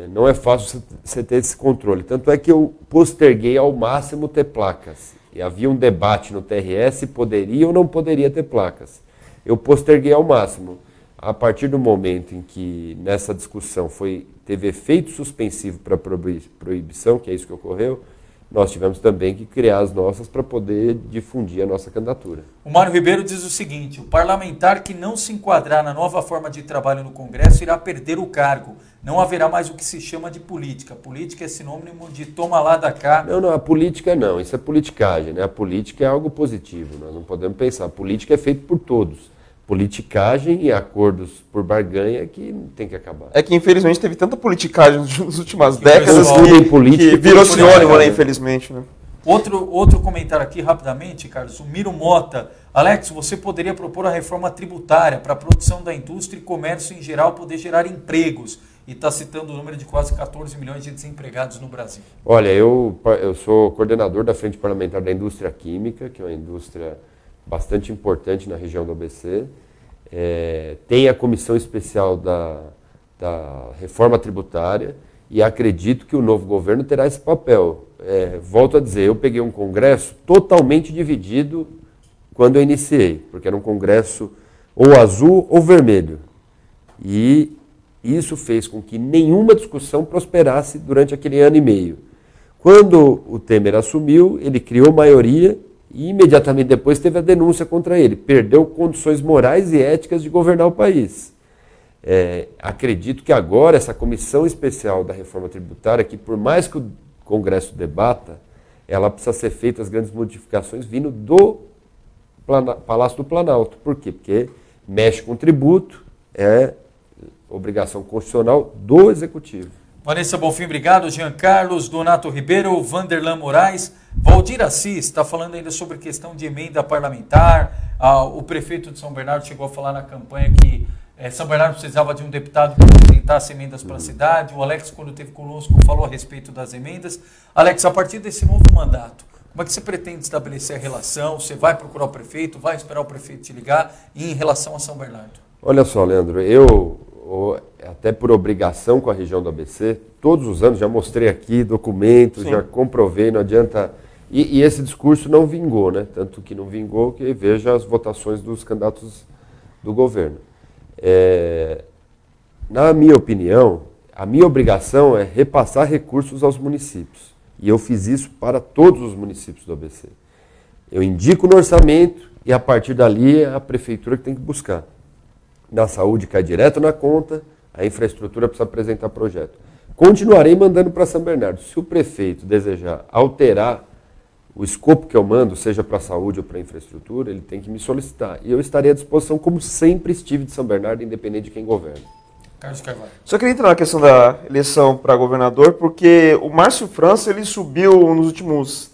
não é fácil você ter esse controle. Tanto é que eu posterguei ao máximo ter placas. E havia um debate no TRS se poderia ou não poderia ter placas. Eu posterguei ao máximo. A partir do momento em que nessa discussão teve efeito suspensivo para proibição, que é isso que ocorreu, nós tivemos também que criar as nossas para poder difundir a nossa candidatura. O Mário Ribeiro diz o seguinte: o parlamentar que não se enquadrar na nova forma de trabalho no Congresso irá perder o cargo. Não haverá mais o que se chama de política. Política é sinônimo de toma lá da cá. Não, a política não. Isso é politicagem, né? A política é algo positivo. Nós não podemos pensar. A política é feita por todos. Politicagem e acordos por barganha que tem que acabar. É que infelizmente teve tanta politicagem nas últimas décadas que virou sinônimo, né, infelizmente. Né? Outro comentário aqui rapidamente, Carlos. O Miro Mota. Alex, você poderia propor a reforma tributária para a produção da indústria e comércio em geral poder gerar empregos e está citando o número de quase 14 milhões de desempregados no Brasil. Olha, eu sou coordenador da Frente Parlamentar da Indústria Química, que é uma indústria bastante importante na região do ABC. Tem a comissão especial da reforma tributária e acredito que o novo governo terá esse papel. Volto a dizer, eu peguei um congresso totalmente dividido quando eu iniciei, porque era um congresso ou azul ou vermelho. E isso fez com que nenhuma discussão prosperasse durante aquele ano e meio. Quando o Temer assumiu, ele criou maioria e imediatamente depois teve a denúncia contra ele. Perdeu condições morais e éticas de governar o país. Acredito que agora essa comissão especial da reforma tributária, que por mais que o Congresso debata, ela precisa ser feita as grandes modificações vindo do Palácio do Planalto. Por quê? Porque mexe com tributo, é obrigação constitucional do Executivo. Vanessa Bonfim, obrigado. Jean Carlos, Donato Ribeiro, Vanderlan Moraes, Valdir Assis está falando ainda sobre questão de emenda parlamentar. O prefeito de São Bernardo chegou a falar na campanha que São Bernardo precisava de um deputado que apresentasse emendas para a cidade. O Alex, quando esteve conosco, falou a respeito das emendas. Alex, a partir desse novo mandato, como é que você pretende estabelecer a relação? Você vai procurar o prefeito, vai esperar o prefeito te ligar em relação a São Bernardo? Olha só, Leandro, eu, até por obrigação com a região do ABC, todos os anos já mostrei aqui documentos, já comprovei, não adianta... E esse discurso não vingou, né? Tanto que não vingou que veja as votações dos candidatos do governo. Na minha opinião, a minha obrigação é repassar recursos aos municípios. E eu fiz isso para todos os municípios do ABC. Eu indico no orçamento e a partir dali é a prefeitura que tem que buscar. Na saúde cai direto na conta, a infraestrutura precisa apresentar projeto. Continuarei mandando para São Bernardo. Se o prefeito desejar alterar o escopo que eu mando, seja para a saúde ou para a infraestrutura, ele tem que me solicitar. E eu estarei à disposição, como sempre estive de São Bernardo, independente de quem governa. Carlos Carvalho. Só queria entrar na questão da eleição para governador, porque o Márcio França ele subiu nos últimos...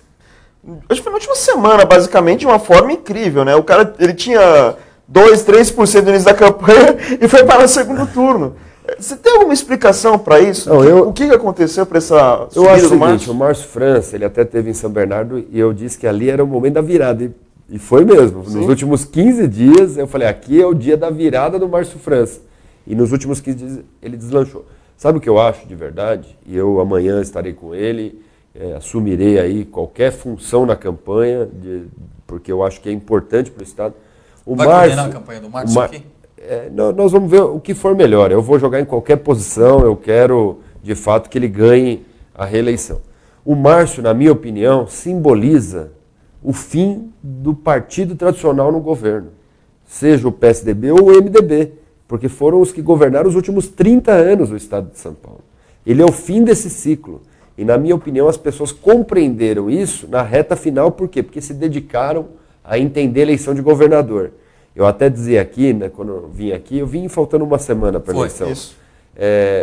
Acho que foi na última semana, basicamente, de uma forma incrível, né? O cara ele tinha 2, 3% no início da campanha e foi para o segundo turno. Você tem alguma explicação para isso? Não, o que aconteceu para essa subida do Márcio? Eu acho o seguinte, o Márcio França, ele até teve em São Bernardo e eu disse que ali era o momento da virada. E foi mesmo. Sim. Nos últimos 15 dias, eu falei, aqui é o dia da virada do Márcio França. E nos últimos 15 dias ele deslanchou. Sabe o que eu acho de verdade? E eu amanhã estarei com ele, assumirei aí qualquer função na campanha, porque eu acho que é importante para o Estado. Vai coordenar a campanha do Márcio aqui? Nós vamos ver o que for melhor. Eu vou jogar em qualquer posição, eu quero, de fato, que ele ganhe a reeleição. O Márcio, na minha opinião, simboliza o fim do partido tradicional no governo, seja o PSDB ou o MDB, porque foram os que governaram os últimos 30 anos o Estado de São Paulo. Ele é o fim desse ciclo. E, na minha opinião, as pessoas compreenderam isso na reta final. Por quê? Porque se dedicaram a entender a eleição de governador. Eu até dizia aqui, né, quando eu vim aqui, eu vim faltando uma semana para a eleição. Isso.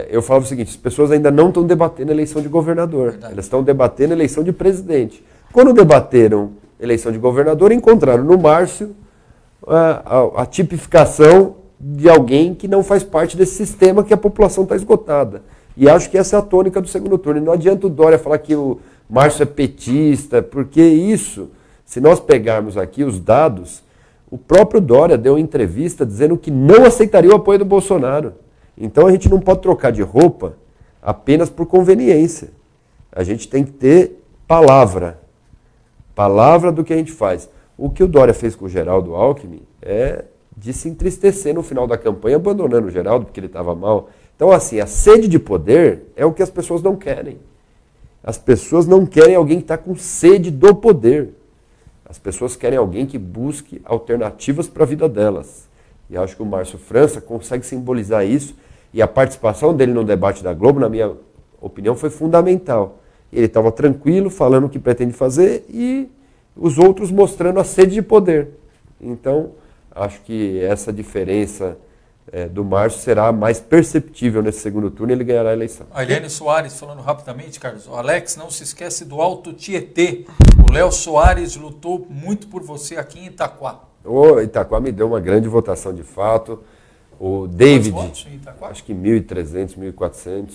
Eu falava o seguinte, as pessoas ainda não estão debatendo a eleição de governador, elas estão debatendo a eleição de presidente. Quando debateram a eleição de governador, encontraram no Márcio a tipificação de alguém que não faz parte desse sistema que a população está esgotada. E acho que essa é a tônica do segundo turno. E não adianta o Dória falar que o Márcio é petista, porque isso, se nós pegarmos aqui os dados, o próprio Dória deu uma entrevista dizendo que não aceitaria o apoio do Bolsonaro. Então a gente não pode trocar de roupa apenas por conveniência. A gente tem que ter palavra. Palavra do que a gente faz. O que o Dória fez com o Geraldo Alckmin é de se entristecer no final da campanha, abandonando o Geraldo porque ele estava mal. Então, assim, a sede de poder é o que as pessoas não querem. As pessoas não querem alguém que está com sede do poder. As pessoas querem alguém que busque alternativas para a vida delas. E acho que o Márcio França consegue simbolizar isso. E a participação dele no debate da Globo, na minha opinião, foi fundamental. Ele estava tranquilo, falando o que pretende fazer e os outros mostrando a sede de poder. Então, acho que essa diferença do Márcio será mais perceptível nesse segundo turno e ele ganhará a eleição. A Eliane Soares, falando rapidamente, Carlos. O Alex, não se esquece do Alto Tietê. O Léo Soares lutou muito por você aqui em Itaquá. O Itaquá me deu uma grande votação de fato. O David, Quantos votos em Itaquá? acho que 1.300, 1.400.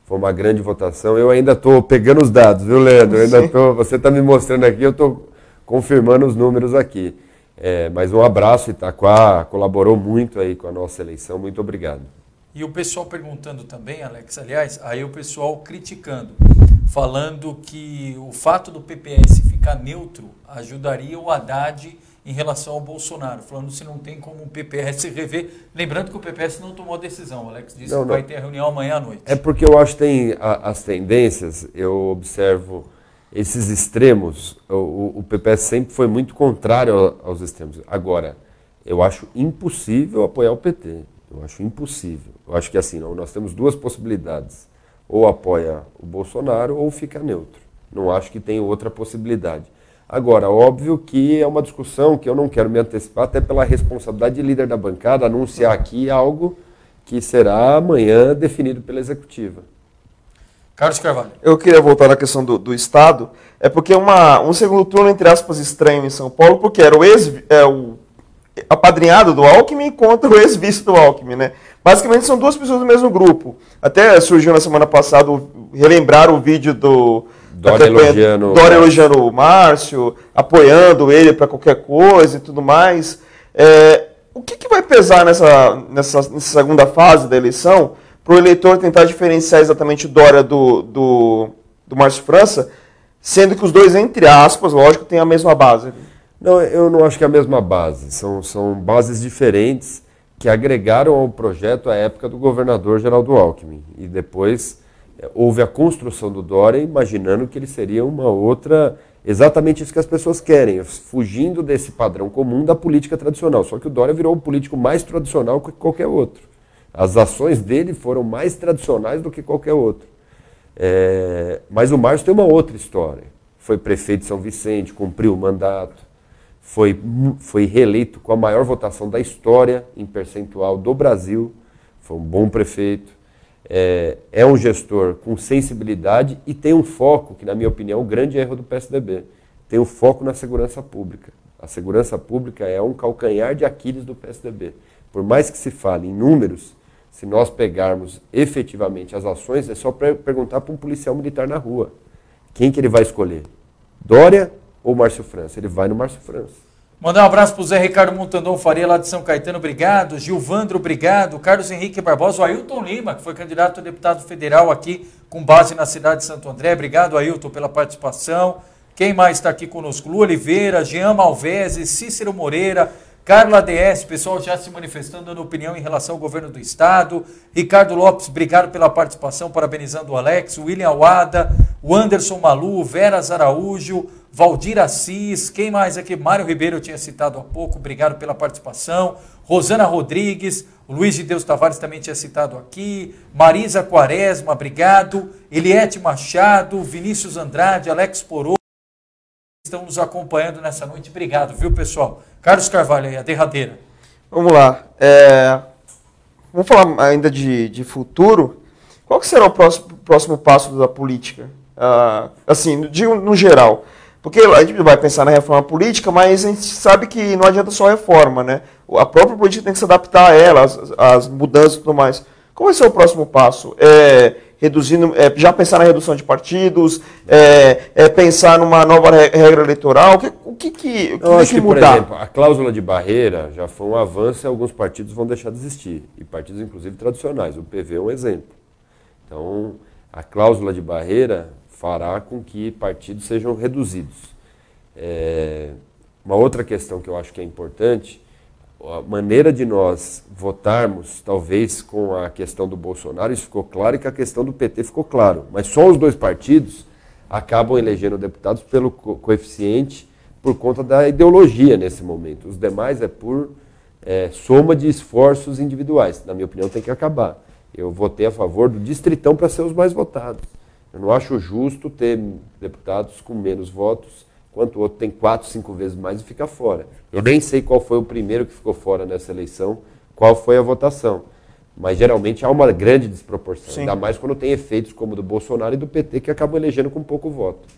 Foi uma grande votação. Eu ainda estou pegando os dados, viu, Leandro? Você está me mostrando aqui, eu estou confirmando os números aqui. Mas um abraço, Itaquá colaborou muito aí com a nossa eleição. Muito obrigado. E o pessoal perguntando também, Alex, aliás, aí o pessoal criticando, falando que o fato do PPS ficar neutro ajudaria o Haddad em relação ao Bolsonaro, falando se não tem como o PPS rever. Lembrando que o PPS não tomou decisão, o Alex disse que vai ter reunião amanhã à noite. É porque eu acho que tem as tendências, eu observo esses extremos, o PPS sempre foi muito contrário aos extremos. Agora, eu acho impossível apoiar o PT, eu acho impossível. Eu acho que assim, nós temos duas possibilidades, ou apoia o Bolsonaro ou fica neutro. Não acho que tem outra possibilidade. Agora, óbvio que é uma discussão que eu não quero me antecipar, até pela responsabilidade de líder da bancada, anunciar aqui algo que será amanhã definido pela executiva. Carlos Carvalho. Eu queria voltar na questão do Estado, porque um segundo turno, entre aspas, estranho em São Paulo, porque era o apadrinhado do Alckmin contra o ex-vice do Alckmin, né? Basicamente são duas pessoas do mesmo grupo. Até surgiu na semana passada, relembrar o vídeo do Dória elogiando o Márcio, apoiando ele para qualquer coisa e tudo mais. O que vai pesar nessa segunda fase da eleição para o eleitor tentar diferenciar exatamente Dória do Márcio França, sendo que os dois, entre aspas, lógico, têm a mesma base? Não, eu não acho que é a mesma base. São bases diferentes que agregaram ao projeto à época do governador Geraldo Alckmin. E depois houve a construção do Dória, imaginando que ele seria uma outra... Exatamente isso que as pessoas querem, fugindo desse padrão comum da política tradicional. Só que o Dória virou um político mais tradicional que qualquer outro. As ações dele foram mais tradicionais do que qualquer outro. Mas o Márcio tem uma outra história. Foi prefeito de São Vicente, cumpriu o mandato, foi reeleito com a maior votação da história em percentual do Brasil, foi um bom prefeito, é um gestor com sensibilidade e tem um foco, que na minha opinião é o grande erro do PSDB, tem um foco na segurança pública. A segurança pública é um calcanhar de Aquiles do PSDB. Por mais que se fale em números, se nós pegarmos efetivamente as ações, é só perguntar para um policial militar na rua. Quem que ele vai escolher? Dória ou Márcio França? Ele vai no Márcio França. Mandar um abraço para o Zé Ricardo Montandon Faria, lá de São Caetano, obrigado. Gilvandro, obrigado. Carlos Henrique Barbosa, o Ailton Lima, que foi candidato a deputado federal aqui, com base na cidade de Santo André. Obrigado, Ailton, pela participação. Quem mais está aqui conosco? Lu Oliveira, Jean Malvese, Cícero Moreira, Carla DS, pessoal já se manifestando, dando opinião em relação ao governo do Estado. Ricardo Lopes, obrigado pela participação, parabenizando o Alex. William Wada, o Anderson Malu, Vera Araújo, Valdir Assis, quem mais aqui? Mário Ribeiro, eu tinha citado há pouco, obrigado pela participação. Rosana Rodrigues, o Luiz de Deus Tavares também tinha citado aqui. Marisa Quaresma, obrigado. Eliette Machado, Vinícius Andrade, Alex Porô, estão nos acompanhando nessa noite. Obrigado, viu, pessoal? Carlos Carvalho, aí, a derradeira. Vamos lá. Vamos falar ainda de futuro. Qual que será o próximo passo da política? Assim, no geral. Porque a gente vai pensar na reforma política, mas a gente sabe que não adianta só reforma, né? A própria política tem que se adaptar a ela, as mudanças e tudo mais. Qual vai ser o próximo passo? Já pensar na redução de partidos, pensar numa nova regra eleitoral? O que mudar? Por exemplo, a cláusula de barreira já foi um avanço e alguns partidos vão deixar de existir. E partidos, inclusive, tradicionais. O PV é um exemplo. Então, a cláusula de barreira fará com que partidos sejam reduzidos. Uma outra questão que eu acho que é importante, a maneira de nós votarmos, talvez com a questão do Bolsonaro, isso ficou claro, e que a questão do PT ficou claro. Mas só os dois partidos acabam elegendo deputados pelo coeficiente por conta da ideologia nesse momento. Os demais é por soma de esforços individuais. Na minha opinião, tem que acabar. Eu votei a favor do distritão para ser os mais votados. Eu não acho justo ter deputados com menos votos, enquanto o outro tem 4, 5 vezes mais e fica fora. Eu nem sei qual foi o primeiro que ficou fora nessa eleição, qual foi a votação. Mas geralmente há uma grande desproporção, Sim. Ainda mais quando tem efeitos como o do Bolsonaro e do PT, que acabam elegendo com pouco voto.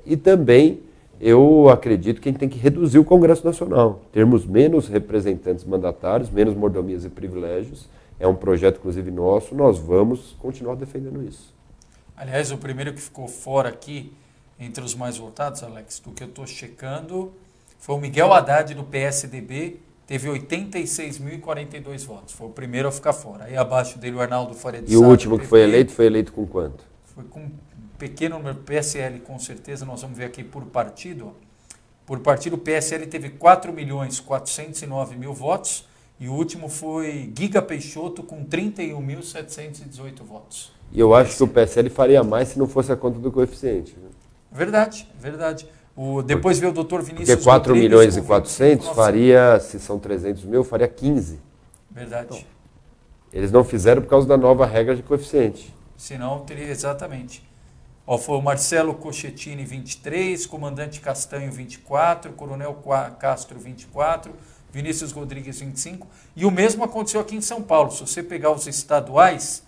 E também eu acredito que a gente tem que reduzir o Congresso Nacional, termos menos representantes mandatários, menos mordomias e privilégios. É um projeto, inclusive, nosso, nós vamos continuar defendendo isso. Aliás, o primeiro que ficou fora aqui, entre os mais votados, Alex, do que eu estou checando, foi o Miguel Haddad, do PSDB, teve 86.042 votos. Foi o primeiro a ficar fora. Aí abaixo dele o Arnaldo Faria de Sá. E o último que foi eleito com quanto? Foi com um pequeno número, PSL com certeza, nós vamos ver aqui por partido. Por partido, o PSL teve 4.409.000 votos e o último foi Giga Peixoto com 31.718 votos. E eu acho que o PSL faria mais se não fosse a conta do coeficiente. Verdade, verdade. Depois veio o doutor Vinícius Porque 4 Rodrigues, milhões e 400 faria, se são 300 mil, faria 15. Verdade. Então, eles não fizeram por causa da nova regra de coeficiente. Senão teria exatamente. Ó, foi o Marcelo Cochettini, 23, Comandante Castanho, 24, Coronel Castro, 24, Vinícius Rodrigues, 25. E o mesmo aconteceu aqui em São Paulo. Se você pegar os estaduais,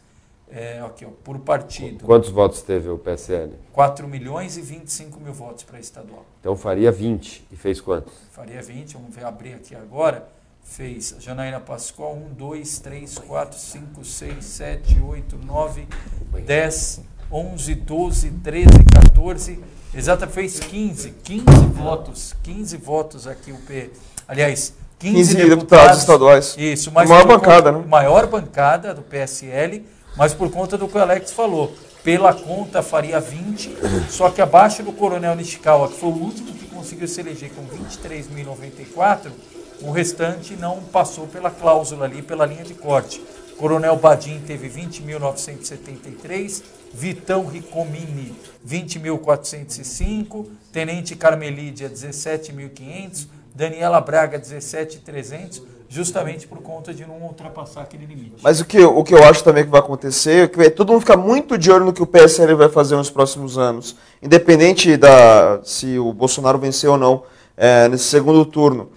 aqui, ó, por partido. Quantos votos teve o PSL? 4.025.000 votos para estadual. Então faria 20. E fez quantos? Faria 20, vamos ver, abrir aqui agora. Fez Janaína Pascoal, 1, 2, 3, 4, 5, 6, 7, 8, 9, 10, 11, 12, 13, 14. Exata, fez 15 votos. 15 votos aqui o P. Aliás, 15 deputados estaduais. Isso, mas maior bancada, né? Maior bancada do PSL, mas por conta do que o Alex falou. Pela conta faria 20, só que abaixo do Coronel Nishikawa, que foi o último que conseguiu se eleger com 23.094, o restante não passou pela cláusula ali, pela linha de corte. Coronel Badim teve 20.973, Vitão Ricomini 20.405, Tenente Carmelídia 17.500, Daniela Braga 17.300, justamente por conta de não ultrapassar aquele limite. Mas o que eu acho também que vai acontecer é que todo mundo fica muito de olho no que o PSL vai fazer nos próximos anos, independente se o Bolsonaro venceu ou não nesse segundo turno.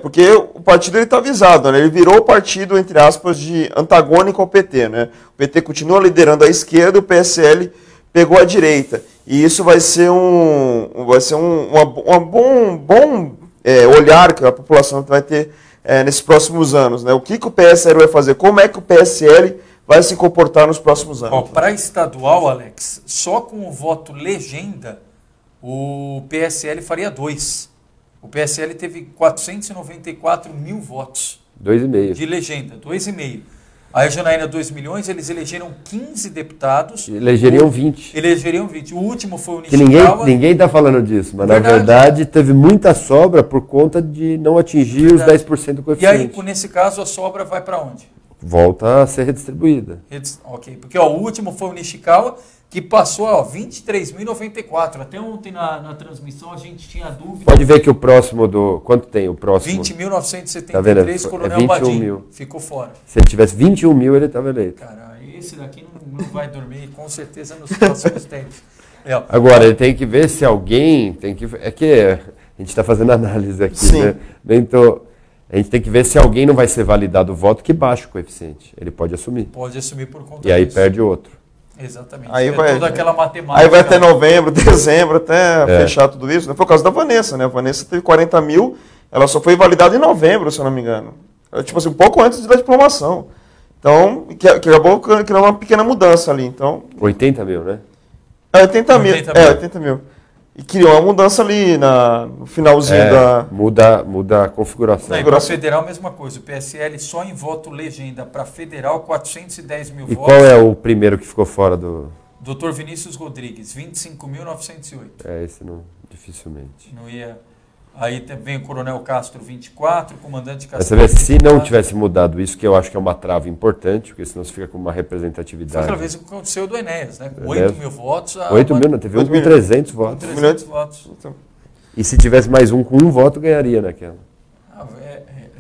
Porque o partido está avisado, né? Ele virou o partido, entre aspas, de antagônico ao PT. Né? O PT continua liderando a esquerda e o PSL pegou a direita. E isso vai ser um bom olhar que a população vai ter nesses próximos anos. Né? O que o PSL vai fazer? Como é que o PSL vai se comportar nos próximos anos? Para estadual, Alex, só com o voto legenda, o PSL faria 2. O PSL teve 494.000 votos. 2,5. De legenda, 2,5. Aí a Janaína, 2 milhões, eles elegeram 15 deputados. Elegeriam 20. Elegeriam 20. O último foi o Nishikawa. Ninguém está falando disso, mas na verdade teve muita sobra por conta de não atingir os 10% do coeficiente. E aí, nesse caso, a sobra vai para onde? Volta a ser redistribuída. Ok, porque o último foi o Nishikawa, que passou a 23.094. Até ontem na transmissão a gente tinha dúvida. Pode ver que o próximo do... Quanto tem o próximo? 20.973, tá vendo? Coronel Badim. Ficou fora. Se ele tivesse 21 mil, ele estava eleito. Cara, esse daqui não vai dormir, com certeza, nos próximos tempos. Agora, ele tem que ver se alguém... É que a gente está fazendo análise aqui, sim, né? Então, a gente tem que ver se alguém não vai ser validado o voto que baixa o coeficiente. Ele pode assumir. Pode assumir por conta disso. E aí perde outro. Exatamente. Aí vai, toda aquela matemática. Aí vai até novembro, dezembro, até fechar tudo isso. Não foi o caso da Vanessa, né? A Vanessa teve 40 mil, ela só foi validada em novembro, se eu não me engano. Tipo assim, um pouco antes da diplomação. Então, que acabou criando uma pequena mudança ali. Então, 80 mil, né? 80 mil. 80 mil. E criou uma mudança ali no finalzinho da... Muda a configuração. Não, e para federal, a mesma coisa. O PSL só em voto legenda para federal, 410 mil e votos. E qual é o primeiro que ficou fora do... Dr. Vinícius Rodrigues, 25.908. Esse não, dificilmente. Não ia... Aí vem o Coronel Castro, 24, o Comandante Castro. Você vê, se não tivesse mudado isso, que eu acho que é uma trava importante, porque senão você fica com uma representatividade. Foi aquela vez que aconteceu do Enéas, né? Com 8 mil votos. 8 mil, não, teve um com 300 votos. 300 votos. Então. E se tivesse mais um com um voto, ganharia naquela.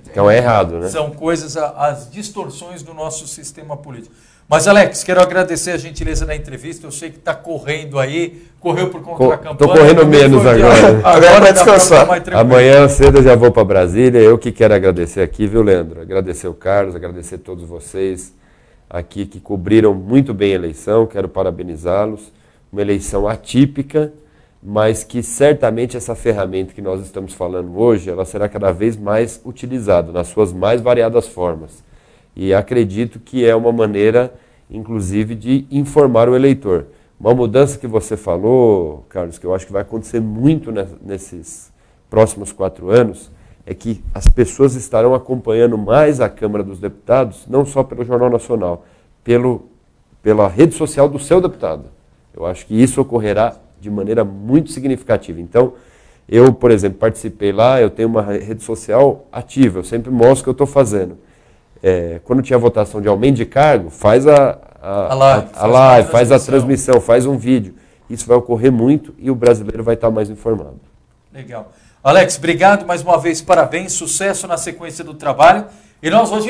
Então é errado, né? São coisas, as distorções do nosso sistema político. Mas, Alex, quero agradecer a gentileza da entrevista. Eu sei que está correndo aí, correu por conta da campanha. Estou correndo menos agora. Agora vai descansar. Amanhã cedo eu já vou para Brasília. Eu que quero agradecer aqui, viu, Leandro? Agradecer o Carlos, agradecer todos vocês aqui que cobriram muito bem a eleição. Quero parabenizá-los. Uma eleição atípica, mas que certamente essa ferramenta que nós estamos falando hoje, ela será cada vez mais utilizada nas suas mais variadas formas. E acredito que é uma maneira, inclusive, de informar o eleitor. Uma mudança que você falou, Carlos, que eu acho que vai acontecer muito nesses próximos 4 anos, é que as pessoas estarão acompanhando mais a Câmara dos Deputados, não só pelo Jornal Nacional, pela rede social do seu deputado. Eu acho que isso ocorrerá de maneira muito significativa. Então, eu, por exemplo, participei lá, eu tenho uma rede social ativa, eu sempre mostro o que eu estou fazendo. Quando tinha votação de aumento de cargo, faz a live, faz a transmissão, faz um vídeo. Isso vai ocorrer muito e o brasileiro vai estar mais informado. Legal. Alex, obrigado mais uma vez, parabéns, sucesso na sequência do trabalho. E nós hoje